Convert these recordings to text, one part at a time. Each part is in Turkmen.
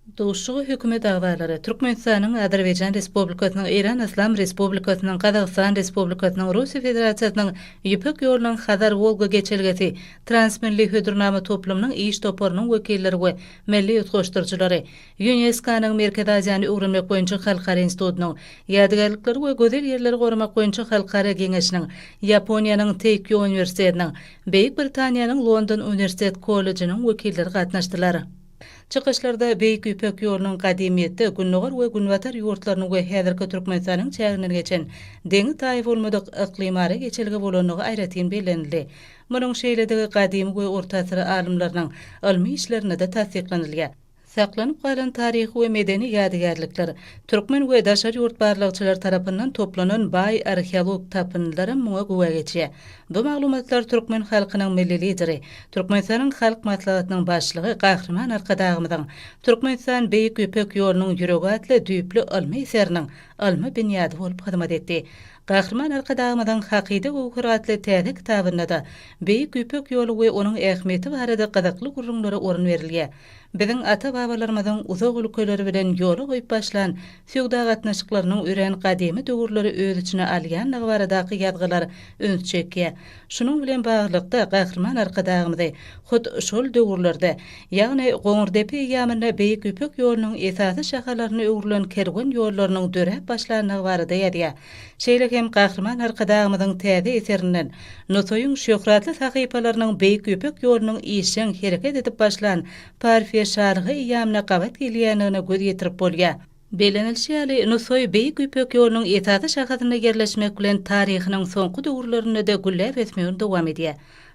Duşugy hökümet agdalary Türkmenistanyň Azerbaýjan Respublikasynyň, Iran Islam Respublikasynyň, Kazakystan Respublikasynyň, Russiýa Federasiýasynyň Ýüpek ýolunyň Hazar Volga geçelgesi Transmilli Hödürname toplumynyň iş toparynyň wekilleri we milli ýetgeçdirjileri UNESCO-nyň Merkez Aziýany öwrenmek boýunça halkara institutynyň ýadygarlykları we gözel ýerleri goramak boýunça halkara geňeşiniň Ýaponiýanyň Teikyo Uniwersitetiniň Beýik Britaniýanyň London Uniwersitet Kollejinyň wekilleri gatnaşdylar. Çıkışlarda Beýik Ýüpek ýolunyň gadymiyeti, günnogar we günwatar ýurtlaryny we häzirki Türkmenistanyň çägininden geçen deňi taýyp bolmadyk iklimary geçelge bolanyny aýratyn bellenildi. Munyň şeýledigi gadymy we orta asyr alymlarynyň ilmi işlerine de tasdiklanylýar. Saklanyp galan taryhy we medeni ýadygarlyklar türkmen we daşary ýurtbarlykçylar tarapyndan toplanan baý arheolog tapynylary muňa güwe geçýär. Bu maglumatlar türkmen halkynyň milli lideri, Türkmenistanyň halk maslahatynyň başlygy Gahrman Arkadagymyň Türkmenistan Beýik Ýüpek ýolunyň ýüregi atly düýpli ilmi eseriniň ilmi bünyady bolup hyzmat etdi. Gahrman Arkadagymyň Hakyda we Hüratly täze kitabynda da Beýik Ýüpek ýolu we onuň ähmiýeti barada gyzykly gurrunlara orun berilýär. Biziň ata-babalarymyzyň uzak ülkeleri bilen ýoly goýup başlan söwda gatnaşyklarynyň üren gadymy döwürleri öz içine alýanlygy baradaky ýazgylar öňe çekýär. Şunuň bilen baglykda Gahrman Arkadagymyň hut şol döwürlerde, ýagny Goňurdepe ýamynda Beýik Ýüpek ýolunyň esasy şahalaryny öwrülen kerwen ýollarynyň dörep başlanýany barada ýazýar. Şeýle hem Gahrman Arkadagymyň täze eserinden Notoýyň şöhratly sahypalarynyň Beýik Ýüpek ýolunyň işiň hereket edip başlan şarhy ýamyna gabat gelýänine göz ýetirip bolýar. Belenilşäli Notoy Beýik Ýüpek ýolunyň esasy şahatyna yerleşmek bilen taryhynyň soňky döwürlerinde de güllep etmegini dowam edýär.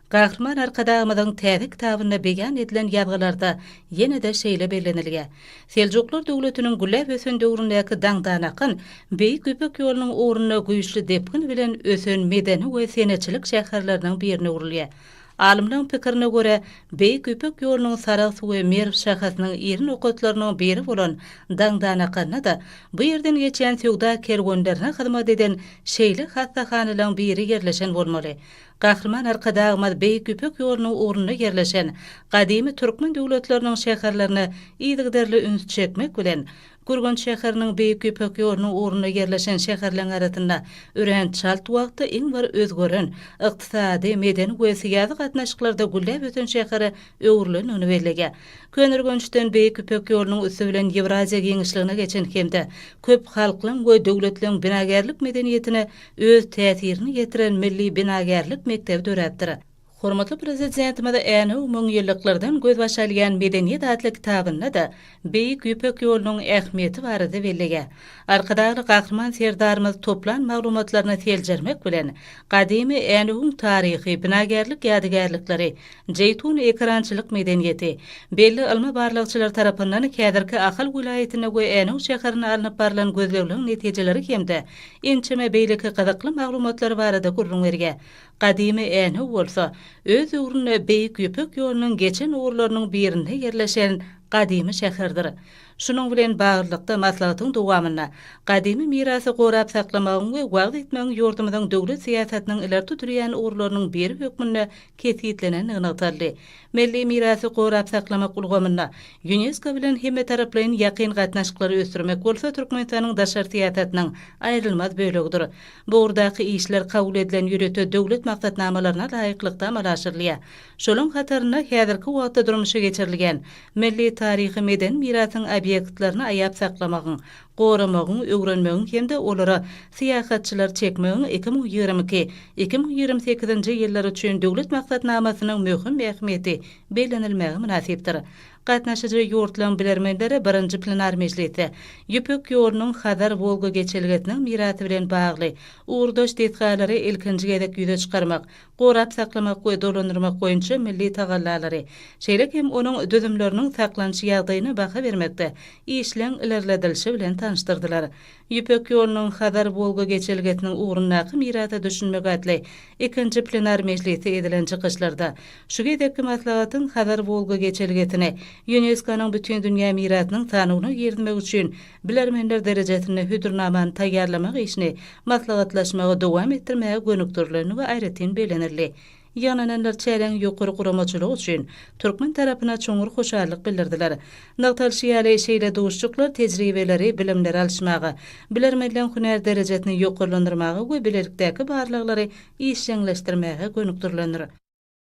Gahrman Arkadagymyň täze kitabynda beýan edilen ýazgylarda ýene de şeýle bellenilýär. Seljuklar döwletiniň güllep ösen döwründäki daňdanakyn Beýik Ýüpek ýolunyň orunyna güýçli depkin bilen ösen medeni we senetçilik şäherleriniň birine urilýar. Alymlaryň pikirine görä, Beýik Ýüpek ýolunyň Saras we Merw şahasynyň ýerini okatlarynyň biri bolan daňdanakynda da bu ýerden geçen söwda kerwenlerine hyzmat eden şeýle hassahanylaryň biri yerleşen bolmaly. Gahrman Arkadagymy Beýik Ýüpek ýolunyň orunyna yerleşen gadymy türkmen döwletleriniň şäherlerine ýygyderli üns çekmek bilen Gurgan şäheriniň Beýik Ýüpek ýolunyň orunyna yerleşen şäherler arasynda ören çalt wagty iň bir özgören ykdysady, medeni we syýasy gatnaşyklarda güllep öten şäheri öwrülenini belläge. Könürgönçden Beýik Ýüpek ýolunyň üstü bilen Ewraziýa geňişligine geçen hemde köp halklaryň we döwletleriň binagerlik medeniýetine öz täsirini ýetiren milli binagerlik mektebi döräpdir. Hormatly prezidentimiz äni umum ýyllykllardan göz başalýan medeniýet adly kitabynda da Beýik Ýüpek ýolunyň ähmiýeti barada belläge. Arkadagy Gahrman serdarymyz toplan maglumatlaryny seljermek bilen gadymy äni umum taryhy, binagerlik ýadygarlyklary, jeytun ekrançylyk medeniýeti, belli ilmi barlykçylar tarapyndan häzirki Ahal vilayetine we äni şäherine alınıp barlan gözlegiň netijeleri hemde ençeme beýleki gyzykly maglumatlar barada gurrun berge. Gadymy äni bolsa öz öwrüne Beýik Ýüpek ýolunyň geçen uğurlarynyň birinde yerleşen gadymy şäherdir. Şunuň bilen baglykda maslahatyň dowamyna gadymy mirasy gorap saklamagyň we wagt etmegiň ýurdumyzyň döwlet siýasatynyň ilerki türýän uğurlarynyň biri hökmünde kesýetlenen ygnatarly. Milli mirasy gorap saklamak ulgamyna UNESCO bilen hemme taraplaryň ýakyn gatnaşyklary ösdürmek bolsa Türkmenistanyň daşary siýasatynyň aýrylmaz bölegidir. Bu urdaky işler kabul edilen ýürete döwlet maksatnamalaryna laýyklykda amalşyrylýar. Şolun hatarına häzirki wagtda durmuşa geçirilgen milli taryhy meden mirasyň obyektlerini aýap saklamagyň, goramagyň, öwrenmegiň hemde olara syýasatçylar çekmegiň 2022-2028-nji ýyllar üçin döwlet maksatnamasynyň möhüm ähmiýeti bellenilmegi münasipdir. Gatnaşyjy ýurtlaryň bilermenleri birinji plenar mejlisi Ýüpek ýolunyň Hazar Volga geçelgetiniň mirasy bilen bagly uğurdaş detgalary ilkinji gezek ýüze çykarmak, gorap saklamak we dolandyrmak boýunça milli tagallalary, şeýle hem onuň düzümleriniň saklanýy ýagdaýyna baha bermekde işleň ilerledilişi bilen tanıştyrdylar. Ýüpek ýolunyň Hazar Volga geçelgetiniň uğrundaky mirasy düşünmek atly ikinji plenar mejlisi edilen çykyşlarda şu gezekki maslahatyň Hazar Volga geçelgetini UNESCO-nyň bütün dünýä mirasynyň tanygyny ýerdirmek üçin bilermenler derejesinde hüdürnamany taýýarlamak işini maslahatlaşmagy dowam etdirmäge gönükdirlerini we aýratyn belenirli. ýanananlar çären ýokary guramaçylyk üçin türkmen tarapyna çoňur hoşallyk bildirdiler. Nagtalşy şeýle duşçuklar tejribeleri, bilimleri alşmagy, bilermeden hüner derejesini ýokarlandyrmagy we bilerlikdäki barlyklary işleňleşdirmäge gönükdirlenir.